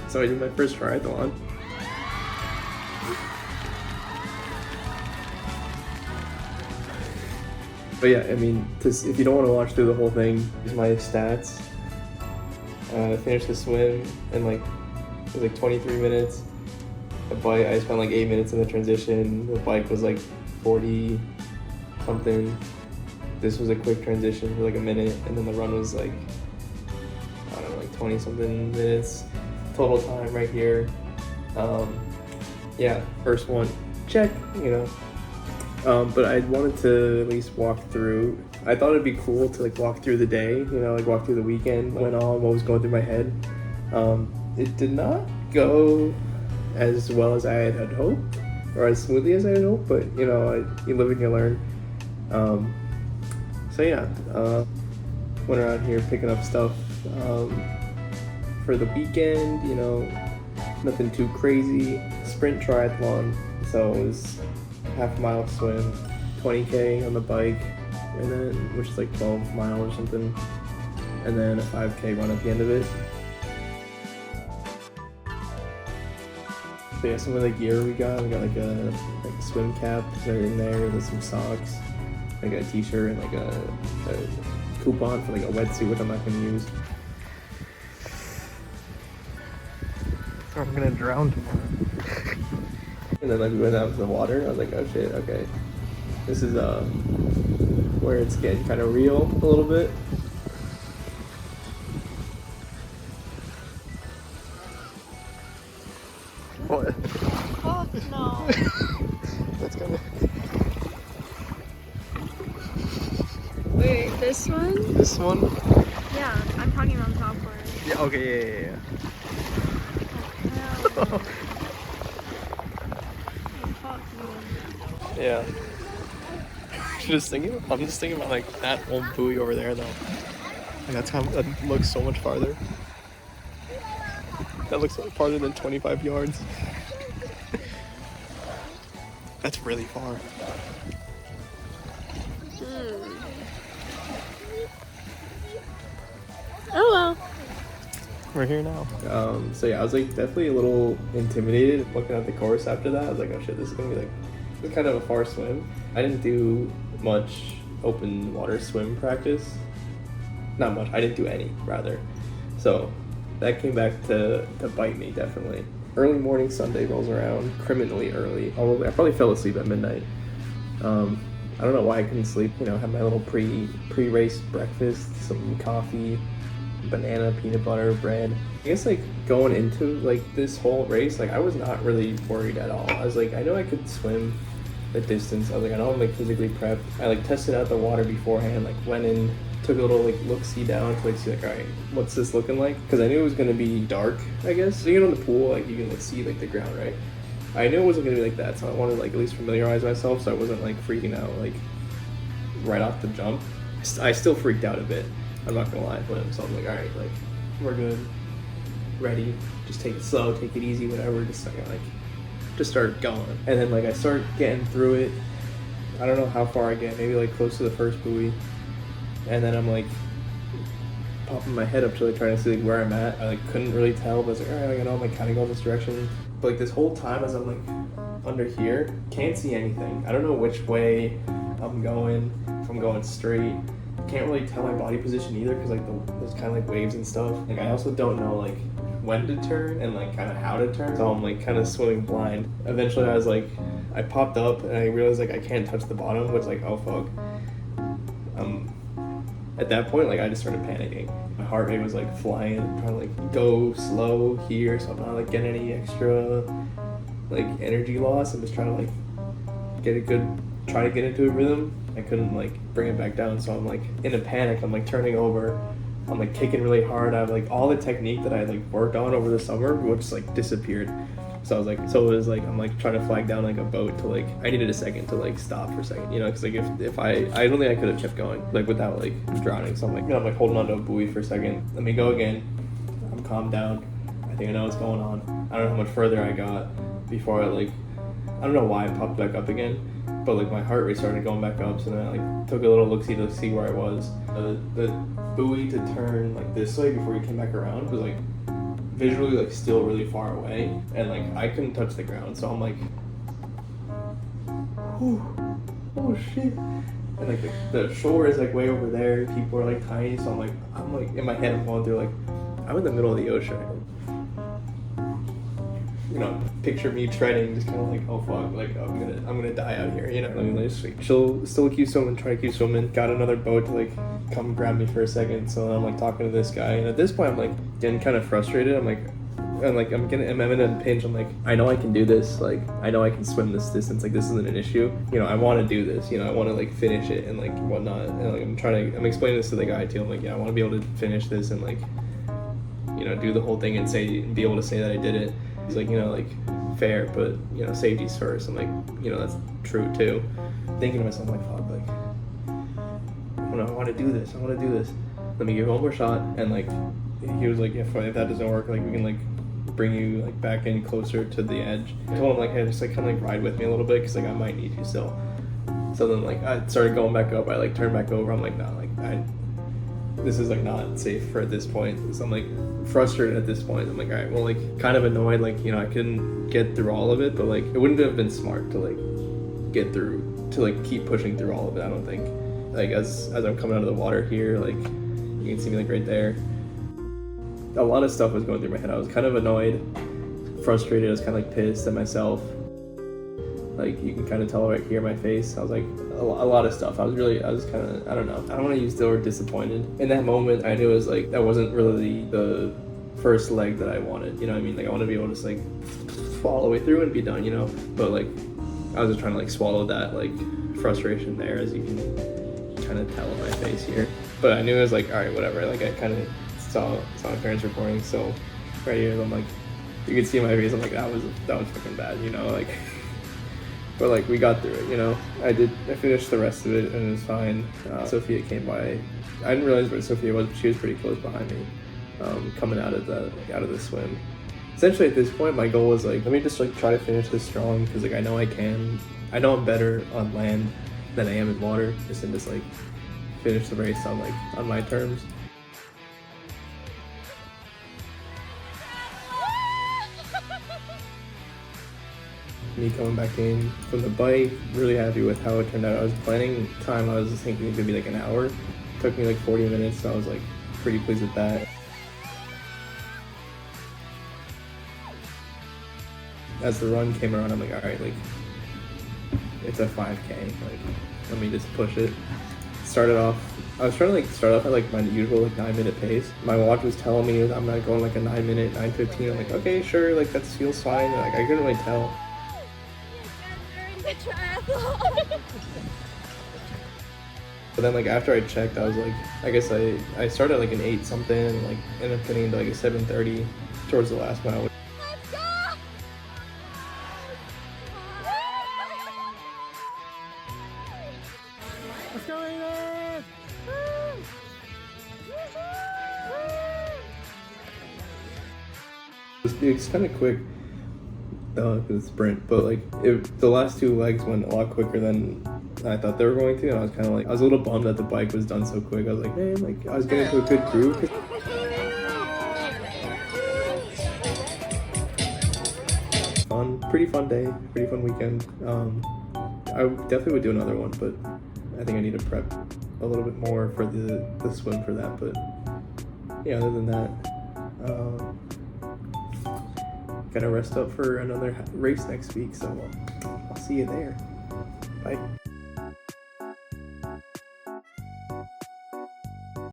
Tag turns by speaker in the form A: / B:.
A: So I did my first triathlon. But yeah, I mean, if you don't want to watch through the whole thing, here's my stats. I finished the swim in it was 23 minutes. The bike, I spent 8 minutes in the transition. The bike was 40 something. This was a quick transition for a minute, and then the run was I don't know, 20 something minutes. Total time right here. Yeah, first one, check, but I wanted to at least walk through. I thought it'd be cool to walk through the day, walk through the weekend, what was going through my head. It did not go as well as I had hoped, or as smoothly as I had hoped, but you live and you learn. So yeah, went around here picking up stuff for the weekend, nothing too crazy. Sprint triathlon, so it was half-mile swim, 20K on the bike, and then which is 12 miles or something, and then a 5K run at the end of it. So yeah, some of the gear we got a swim cap that are in there, there's some socks, a t-shirt, and a coupon for a wetsuit, which I'm not gonna use. I'm gonna drown tomorrow. And then we went out to the water. I was like, oh shit, okay. This is where it's getting kind of real a little bit. What?
B: Oh no.
A: That's kind of.
B: Wait, this one?
A: This one?
B: Yeah, I'm talking about the top part.
A: Yeah. Okay. Yeah.
B: Oh,
A: Yeah. I'm just thinking about that old buoy over there though. And that looks so much farther. That looks farther than 25 yards. That's really far.
B: Oh well.
A: We're here now. So yeah, I was definitely a little intimidated looking at the course after that. I was like, oh shit, this is gonna be it's kind of a far swim. I didn't do much open water swim practice. Not much. I didn't do any, rather. So that came back to bite me, definitely. Early morning Sunday rolls around, criminally early. Although I probably fell asleep at midnight. I don't know why I couldn't sleep. Had my little pre-race breakfast, some coffee, banana, peanut butter, bread. I guess going into this whole race, I was not really worried at all. I was I know I could swim the distance. I was I know I'm physically prepped. I tested out the water beforehand, went in, took a little look-see down to see alright, what's this looking like? Because I knew it was gonna be dark, I guess. So you get on the pool, you can see the ground, right? I knew it wasn't gonna be like that, so I wanted to at least familiarize myself so I wasn't freaking out right off the jump. I still freaked out a bit, I'm not gonna lie, but so I'm alright, we're good, ready, just take it slow, take it easy, whatever, just start going. And then I start getting through it. I don't know how far I get, maybe close to the first buoy. And then I'm popping my head up to trying to see where I'm at. I couldn't really tell, but I was alright, I know I'm kind of going this direction. But this whole time as I'm under here, can't see anything. I don't know which way I'm going, if I'm going straight. Can't really tell my body position either because there's kind of waves and stuff. I also don't know when to turn and kind of how to turn, so I'm kind of swimming blind. Eventually I was I popped up and I realized I can't touch the bottom, which oh fuck. At that point I just started panicking. My heart rate was flying, trying to go slow here so I'm not getting any extra energy loss. I'm just trying to try to get into a rhythm. I couldn't bring it back down, so I'm in a panic. I'm turning over, I'm kicking really hard. I have all the technique that I worked on over the summer, which disappeared. So I was I'm trying to flag down a boat to I needed a second to stop for a second, because if I don't think I could have kept going without drowning. So I'm holding onto a buoy for a second. Let me go again. I'm calmed down. I think I know what's going on. I don't know how much further I got before I don't know why I popped back up again, but my heart rate started going back up. So then I took a little look-see to see where I was. The buoy to turn this way before you came back around was visually like still really far away, and like I couldn't touch the ground, so I'm like, oh shit. And like the shore is like way over there, people are like tiny, so I'm like in my head I'm going through like, I'm in the middle of the ocean. You know, picture me treading, just kind of like, oh fuck, like I'm gonna die out here, you know. I mean, just like still keep swimming, try to keep swimming. Got another boat to like come grab me for a second, so I'm like talking to this guy, and at this point I'm like getting kind of frustrated. I'm in a pinch. I'm like, I know I can do this. Like, I know I can swim this distance. Like, this isn't an issue. You know, I want to do this. You know, I want to like finish it and like whatnot. And like, I'm explaining this to the guy too. I'm like, yeah, I want to be able to finish this and like, you know, do the whole thing and be able to say that I did it. He's like, you know, like fair, but you know, safety's first. I'm like, you know, that's true too. Thinking to myself, I'm like, fuck, like, I want to do this. Let me give one more shot. And like, he was like, if that doesn't work, like we can like bring you like back in closer to the edge. I told him like, hey, just like kind of like ride with me a little bit, because like I might need you still. So then like I started going back up. I like turned back over. I'm like, no, like this is like not safe for at this point. So I'm like frustrated at this point. I'm like, all right, well, like kind of annoyed, like, you know, I couldn't get through all of it, but like it wouldn't have been smart to like get through, to like keep pushing through all of it. I don't think. Like as I'm coming out of the water here, like you can see me like right there. A lot of stuff was going through my head. I was kind of annoyed, frustrated. I was kind of like pissed at myself. Like you can kind of tell right here in my face. I was like a lot of stuff. I was kind of, I don't know. I don't want to use the word disappointed. In that moment, I knew it was like, that wasn't really the first leg that I wanted. You know what I mean? Like I want to be able to just like fall all the way through and be done, you know? But like, I was just trying to like swallow that like frustration there, as you can kind of tell in my face here. But I knew it was like, all right, whatever. Like I kind of saw my parents recording, so right here, I'm like, you can see in my face, I'm like, that was fucking bad, you know, like. But like we got through it, you know. I finished the rest of it and it was fine. Sophia came by. I didn't realize where Sophia was, but she was pretty close behind me, coming out of the swim. Essentially at this point, my goal was like, let me just like try to finish this strong, because like I know I can. I know I'm better on land than I am in water. Just like finish the race on my terms. Me coming back in from the bike, really happy with how it turned out. I was planning time, I was thinking it could be like an hour. It took me like 40 minutes, so I was like pretty pleased with that. As the run came around, I'm like, all right, like it's a 5K, like let me just push it. I was trying to like start off at like my usual like 9-minute pace. My watch was telling me I'm not going like a 9-minute, 9:15. I'm like, okay, sure, like that feels fine. Like I couldn't really tell.
B: Triathlon.
A: But then like after I checked, I was like, I guess I started like an 8 something and like ended up getting into like a 7:30 towards the last mile.
B: Let's go!
C: Let's go, Aiden!
A: It's kind of quick. It's sprint, but like the last 2 legs went a lot quicker than I thought they were going to, and I was kind of like, I was a little bummed that the bike was done so quick. I was like, man, like I was getting into a good groove. Pretty fun day, pretty fun weekend. I definitely would do another one, but I think I need to prep a little bit more for the swim for that. But yeah, other than that, gotta rest up for another race next week, so I'll see you there. Bye.